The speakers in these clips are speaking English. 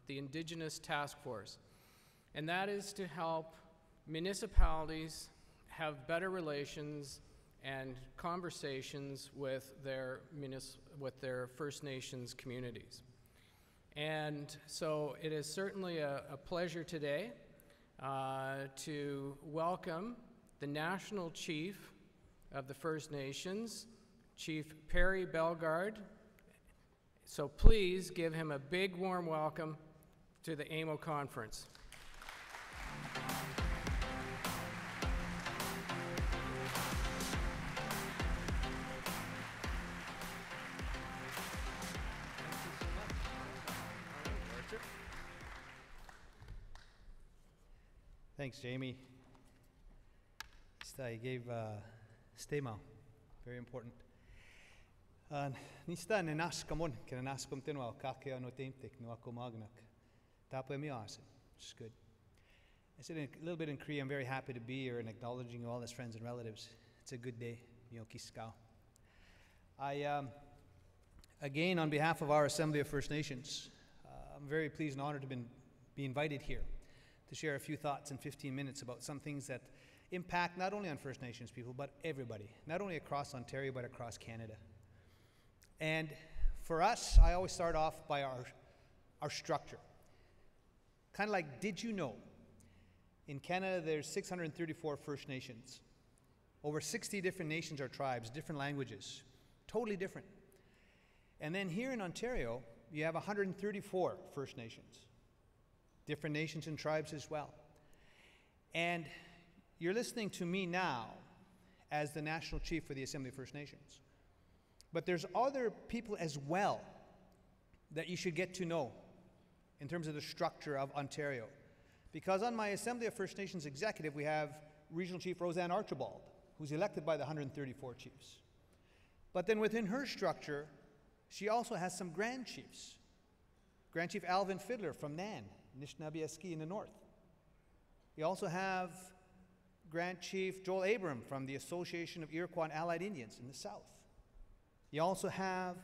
the Indigenous Task Force. And that is to help municipalities have better relations and conversations with their First Nations communities. And so it is certainly a pleasure today to welcome the National Chief of the First Nations, Chief Perry Bellegarde. So please give him a big warm welcome to the AMO conference. Thanks, Jamie. You gave stema, very important. Nista ne naskamon, kena naskum tenwa kakea no temtek no akomagnak. Tapo miase, which is good. I said a little bit in Cree. I'm very happy to be here and acknowledging you all as friends and relatives. It's a good day, Miokiskau. Again, on behalf of our Assembly of First Nations, I'm very pleased and honored to be invited here to share a few thoughts in 15 minutes about some things that impact not only on First Nations people, but everybody, not only across Ontario, but across Canada. And for us, I always start off by our structure. Kind of like, did you know? In Canada, there's 634 First Nations. Over 60 different nations or tribes, different languages, totally different. And then here in Ontario, you have 134 First Nations, different nations and tribes as well. And you're listening to me now as the National Chief for the Assembly of First Nations. But there's other people as well that you should get to know in terms of the structure of Ontario. Because on my Assembly of First Nations executive, we have Regional Chief Roseanne Archibald, who's elected by the 134 chiefs. But then within her structure, she also has some Grand Chiefs. Grand Chief Alvin Fiddler from Nan, Nishnabieski in the north. You also have Grand Chief Joel Abram from the Association of Iroquois and Allied Indians in the south. You also have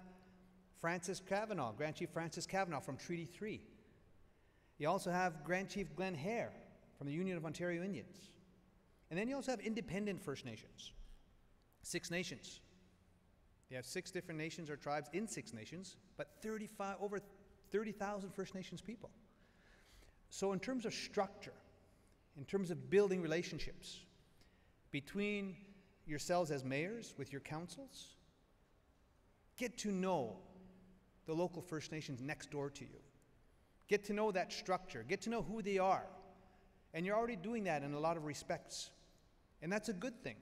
Francis Kavanagh, Grand Chief Francis Kavanagh from Treaty 3. You also have Grand Chief Glenn Hare from the Union of Ontario Indians. And then you also have independent First Nations, 6 nations. You have 6 different nations or tribes in 6 nations, but over 30,000 First Nations people. So in terms of structure, in terms of building relationships between yourselves as mayors with your councils, get to know the local First Nations next door to you. Get to know that structure. Get to know who they are. And you're already doing that in a lot of respects. And that's a good thing.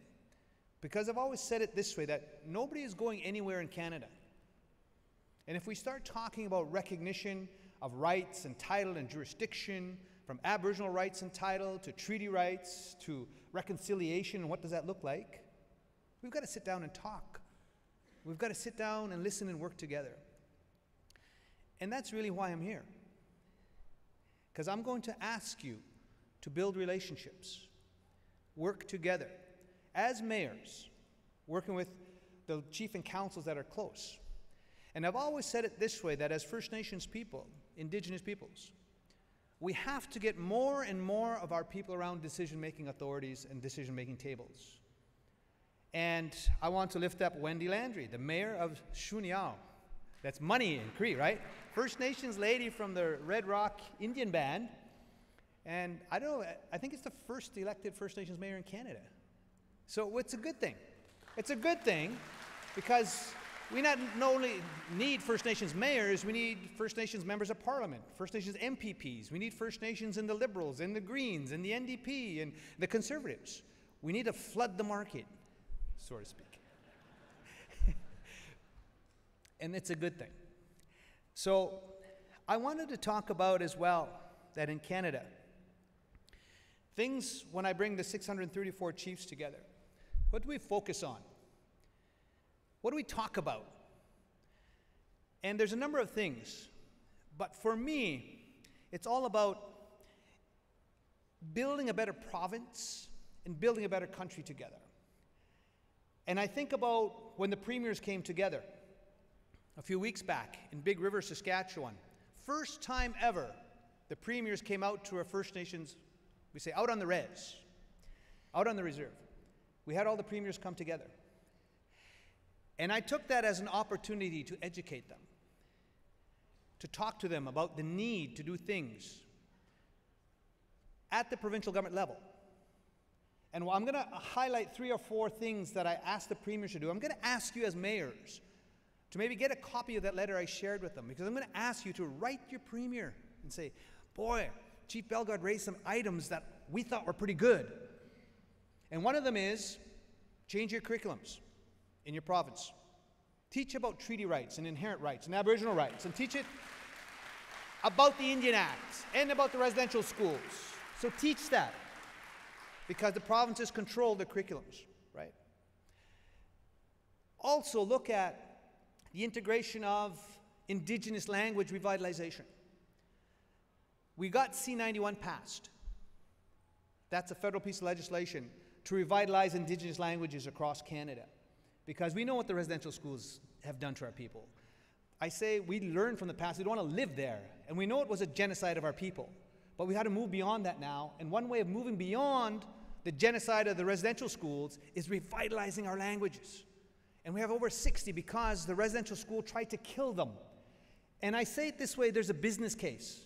Because I've always said it this way, that nobody is going anywhere in Canada. And if we start talking about recognition of rights and title and jurisdiction, from Aboriginal rights and title to treaty rights to reconciliation, and what does that look like? We've got to sit down and talk. We've got to sit down and listen and work together. And that's really why I'm here. Because I'm going to ask you to build relationships, work together as mayors, working with the chief and councils that are close. And I've always said it this way, that as First Nations people, Indigenous peoples, we have to get more and more of our people around decision-making authorities and decision-making tables. And I want to lift up Wendy Landry, the mayor of Shuniao. That's money in Cree, right? First Nations lady from the Red Rock Indian Band. And I don't know, I think it's the first elected First Nations mayor in Canada. So it's a good thing. It's a good thing because we not only need First Nations mayors, we need First Nations members of Parliament, First Nations MPPs, we need First Nations in the Liberals, in the Greens, in the NDP, and the Conservatives. We need to flood the market, so to speak. And it's a good thing. So I wanted to talk about as well that in Canada, things, when I bring the 634 chiefs together, what do we focus on? What do we talk about? And there's a number of things, but for me, it's all about building a better province and building a better country together. And I think about when the premiers came together a few weeks back in Big River, Saskatchewan. First time ever the premiers came out to our First Nations, we say out on the res, out on the reserve. We had all the premiers come together. And I took that as an opportunity to educate them, to talk to them about the need to do things at the provincial government level. And I'm going to highlight 3 or 4 things that I asked the premiers to do. I'm going to ask you as mayors to maybe get a copy of that letter I shared with them, because I'm going to ask you to write your premier and say, boy, Chief Bellegarde raised some items that we thought were pretty good. And one of them is change your curriculums in your province. Teach about treaty rights and inherent rights and Aboriginal rights, and teach it about the Indian Act and about the residential schools. So teach that, because the provinces control the curriculums, right? Also look at the integration of Indigenous language revitalization. We got C91 passed. That's a federal piece of legislation to revitalize Indigenous languages across Canada, because we know what the residential schools have done to our people. I say we learn from the past. We don't want to live there. And we know it was a genocide of our people. But we had to move beyond that now. And one way of moving beyond the genocide of the residential schools is revitalizing our languages. And we have over 60 because the residential school tried to kill them. And I say it this way, there's a business case.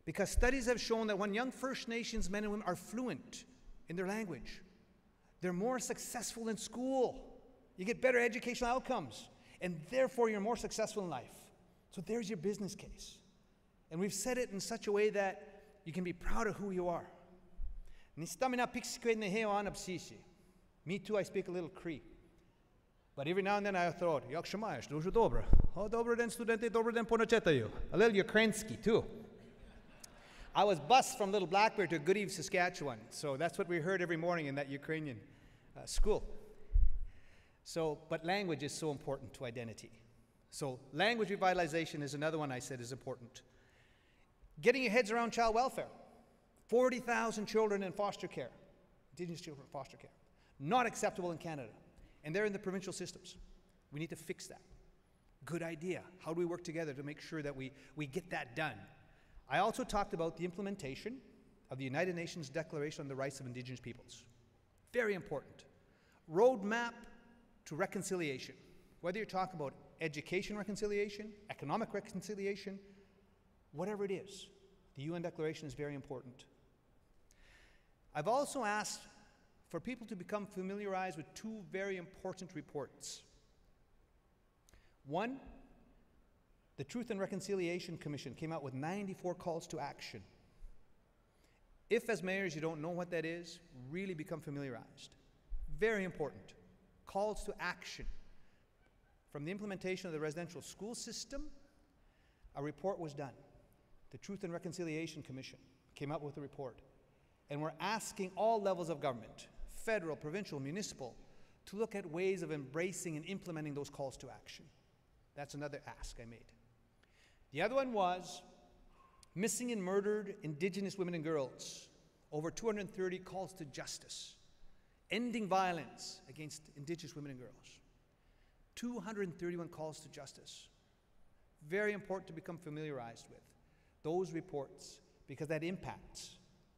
Because studies have shown that when young First Nations men and women are fluent in their language, they're more successful in school. You get better educational outcomes. And therefore, you're more successful in life. So there's your business case. And we've said it in such a way that you can be proud of who you are. Me too, I speak a little Cree. But every now and then I throw out, jak się masz, dużo dobre. O, dobre den studenty, dobre den ponaczetaju. A little Ukrainsky too. I was bused from Little Blackbeard to Goodeve, Saskatchewan. So that's what we heard every morning in that Ukrainian school. So, but language is so important to identity. So language revitalization is another one I said is important. Getting your heads around child welfare. 40,000 children in foster care, Indigenous children in foster care. Not acceptable in Canada. And they're in the provincial systems. We need to fix that. Good idea. How do we work together to make sure that we get that done? I also talked about the implementation of the United Nations Declaration on the Rights of Indigenous Peoples. Very important. Roadmap to reconciliation. Whether you're talking about education reconciliation, economic reconciliation, whatever it is, the UN Declaration is very important. I've also asked for people to become familiarized with 2 very important reports. One, the Truth and Reconciliation Commission came out with 94 calls to action. If, as mayors, you don't know what that is, really become familiarized. Very important. Calls to action. From the implementation of the residential school system, a report was done. The Truth and Reconciliation Commission came out with a report. And we're asking all levels of government, federal, provincial, municipal, to look at ways of embracing and implementing those calls to action. That's another ask I made. The other one was missing and murdered Indigenous women and girls. Over 230 calls to justice. Ending violence against Indigenous women and girls. 231 calls to justice. Very important to become familiarized with those reports, because that impacts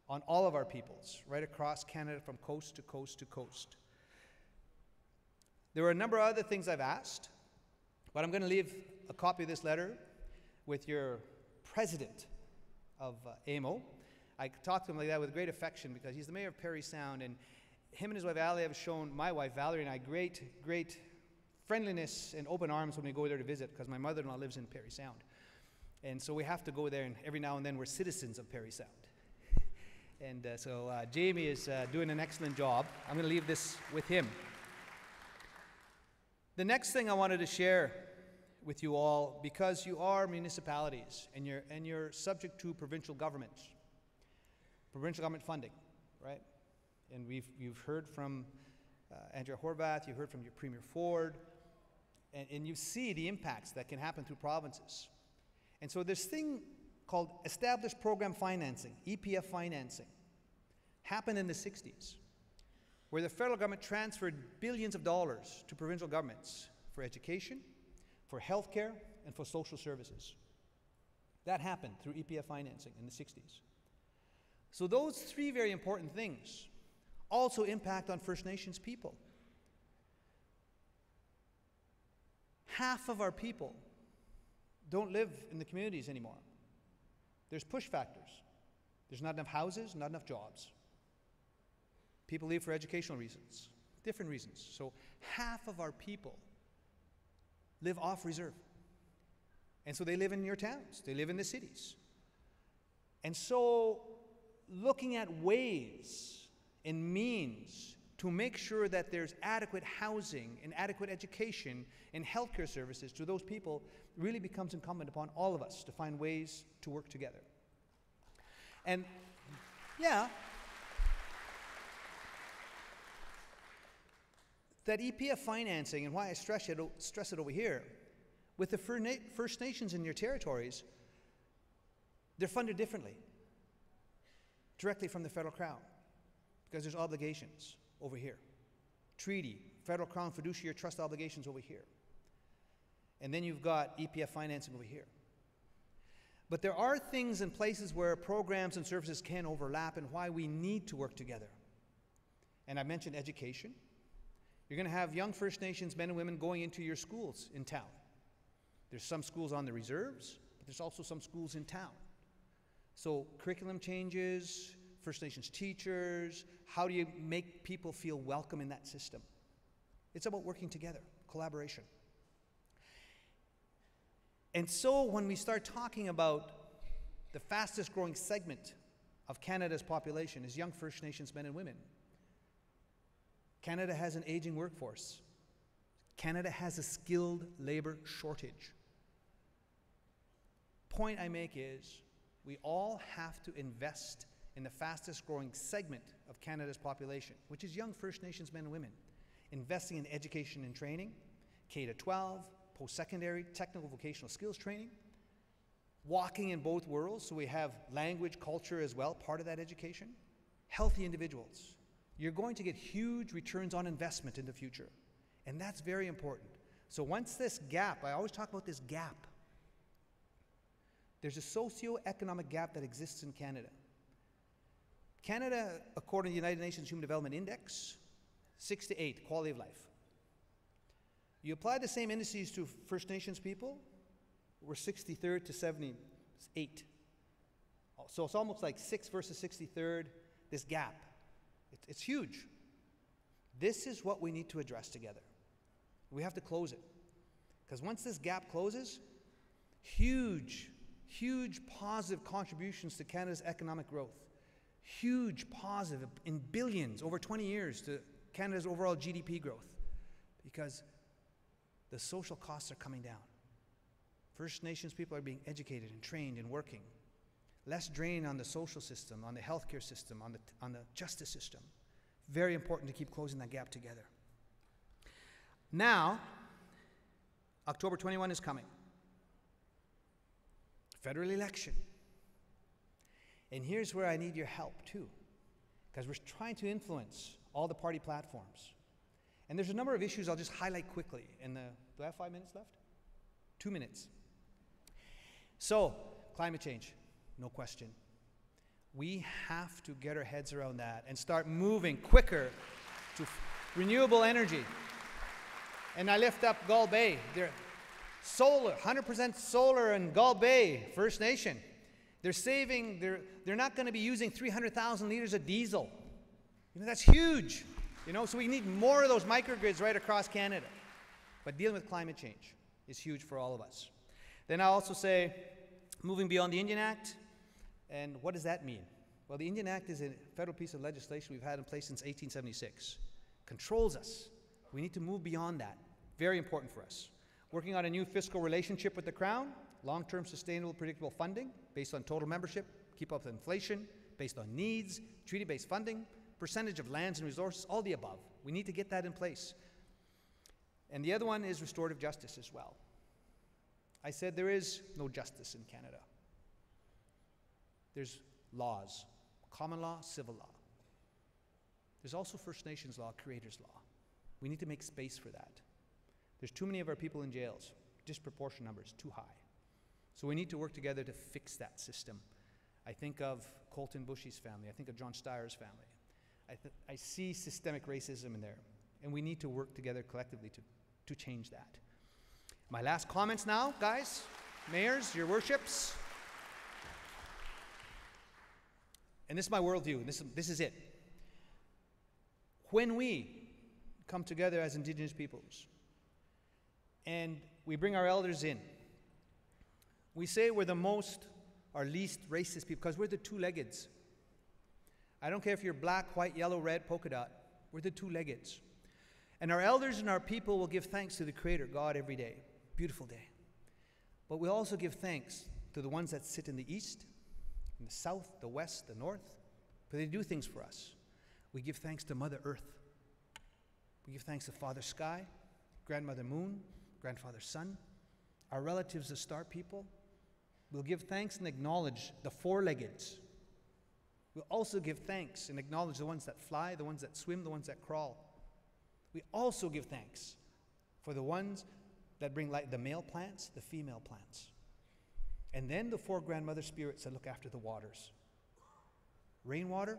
on all of our peoples right across Canada from coast to coast to coast. There were a number of other things I've asked, but I'm going to leave a copy of this letter with your president of AMO. I talk to him like that with great affection because he's the mayor of Parry Sound, and him and his wife Ali have shown my wife Valerie and I great friendliness and open arms when we go there to visit, because my mother-in-law lives in Parry Sound. And so we have to go there, and every now and then we're citizens of Parry Sound. And so Jamie is doing an excellent job. I'm going to leave this with him. The next thing I wanted to share with you all, because you are municipalities and you're subject to provincial government funding, right? And you've heard from Andrea Horvath, you've heard from your Premier Ford, and you see the impacts that can happen through provinces. And so this thing called Established Program Financing, EPF Financing, happened in the 60s, where the federal government transferred billions of dollars to provincial governments for education, for healthcare, and for social services. That happened through EPF financing in the 60s. So those three very important things also impact on First Nations people. Half of our people don't live in the communities anymore. There's push factors. There's not enough houses, not enough jobs. People leave for educational reasons, different reasons. So half of our people live off reserve. And so they live in your towns, they live in the cities. And so looking at ways and means to make sure that there's adequate housing and adequate education and healthcare services to those people really becomes incumbent upon all of us to find ways to work together. And yeah, that EPF financing, and why I stress it over here, with the First Nations in your territories, they're funded differently, directly from the federal crown, because there's obligations over here. Treaty, federal crown fiduciary trust obligations over here. And then you've got EPF financing over here. But there are things and places where programs and services can overlap and why we need to work together. And I mentioned education. You're going to have young First Nations men and women going into your schools in town. There's some schools on the reserves, but there's also some schools in town. So curriculum changes, First Nations teachers, how do you make people feel welcome in that system? It's about working together, collaboration. And so when we start talking about the fastest growing segment of Canada's population is young First Nations men and women, Canada has an aging workforce. Canada has a skilled labor shortage. Point I make is we all have to invest in the fastest growing segment of Canada's population, which is young First Nations men and women, investing in education and training, K-12, post-secondary, technical vocational skills training, walking in both worlds, so we have language, culture as well, part of that education, healthy individuals. You're going to get huge returns on investment in the future, and that's very important. So once this gap, I always talk about this gap, there's a socio-economic gap that exists in Canada. Canada, according to the United Nations Human Development Index, 6 to 8, quality of life. You apply the same indices to First Nations people, we're 63rd to 78. So it's almost like 6 versus 63rd, this gap. It's huge. This is what we need to address together. We have to close it. Because once this gap closes, huge positive contributions to Canada's economic growth. Huge positive in billions over 20 years to Canada's overall GDP growth. Because the social costs are coming down. First Nations people are being educated and trained and working. Less drain on the social system, on the healthcare system, on the justice system. Very important to keep closing that gap together. Now, October 21 is coming. Federal election. And here's where I need your help too, because we're trying to influence all the party platforms. And there's a number of issues I'll just highlight quickly. Do I have 5 minutes left? 2 minutes. So, climate change, no question. We have to get our heads around that and start moving quicker to renewable energy. And I lift up Gull Bay. They're solar, 100% solar in Gull Bay, First Nation. They're not going to be using 300,000 liters of diesel. You know, that's huge. You know, so we need more of those microgrids right across Canada. But dealing with climate change is huge for all of us. Then I also say, moving beyond the Indian Act, and what does that mean? Well, the Indian Act is a federal piece of legislation we've had in place since 1876. Controls us. We need to move beyond that. Very important for us. Working on a new fiscal relationship with the Crown, long-term sustainable predictable funding based on total membership, keep up with inflation, based on needs, treaty-based funding, percentage of lands and resources, all the above. We need to get that in place. And the other one is restorative justice as well. I said there is no justice in Canada. There's laws, common law, civil law. There's also First Nations law, Creators law. We need to make space for that. There's too many of our people in jails, disproportionate numbers, too high. So we need to work together to fix that system. I think of Colton Bushy's family. I think of John Steyer's family. I see systemic racism in there, and we need to work together collectively to change that. My last comments now, guys, mayors, your worships. And this is my worldview, and this is it. When we come together as Indigenous peoples and we bring our elders in, we say we're the most or least racist people because we're the two-leggeds. I don't care if you're black, white, yellow, red, polka dot. We're the two-leggeds. And our elders and our people will give thanks to the Creator, God, every day. Beautiful day. But we also give thanks to the ones that sit in the east, in the south, the west, the north, for they do things for us. We give thanks to Mother Earth. We give thanks to Father Sky, Grandmother Moon, Grandfather Sun, our relatives, the star people. We'll give thanks and acknowledge the four-leggeds. We'll also give thanks and acknowledge the ones that fly, the ones that swim, the ones that crawl. We also give thanks for the ones that bring light, the male plants, the female plants. And then the four grandmother spirits that look after the waters. Rainwater,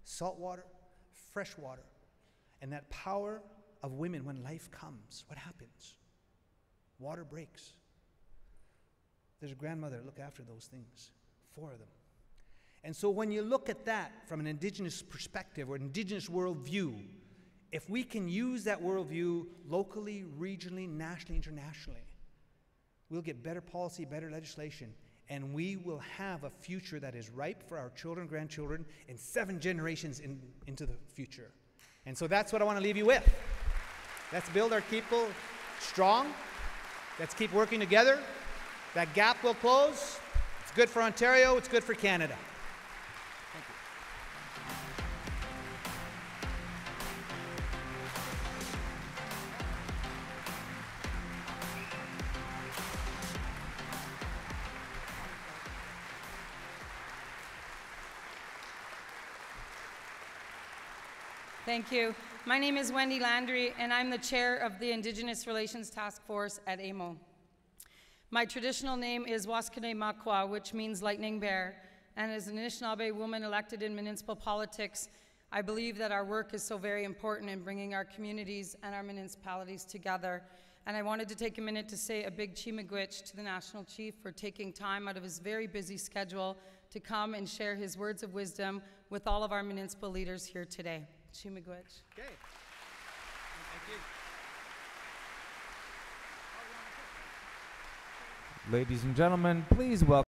salt water, fresh water. And that power of women when life comes. What happens? Water breaks. There's a grandmother look after those things. Four of them. And so when you look at that from an Indigenous perspective or an Indigenous worldview, if we can use that worldview locally, regionally, nationally, internationally, we'll get better policy, better legislation, and we will have a future that is ripe for our children, grandchildren, and 7 generations into the future. And so that's what I want to leave you with. Let's build our people strong. Let's keep working together. That gap will close. It's good for Ontario. It's good for Canada. Thank you. Thank you. My name is Wendy Landry, and I'm the chair of the Indigenous Relations Task Force at AMO. My traditional name is Waskane Makwa, which means lightning bear, and as an Anishinaabe woman elected in municipal politics, I believe that our work is so very important in bringing our communities and our municipalities together. And I wanted to take a minute to say a big chimigwich to the National Chief for taking time out of his very busy schedule to come and share his words of wisdom with all of our municipal leaders here today. Chimigwich. Okay. Thank you. Ladies and gentlemen, please welcome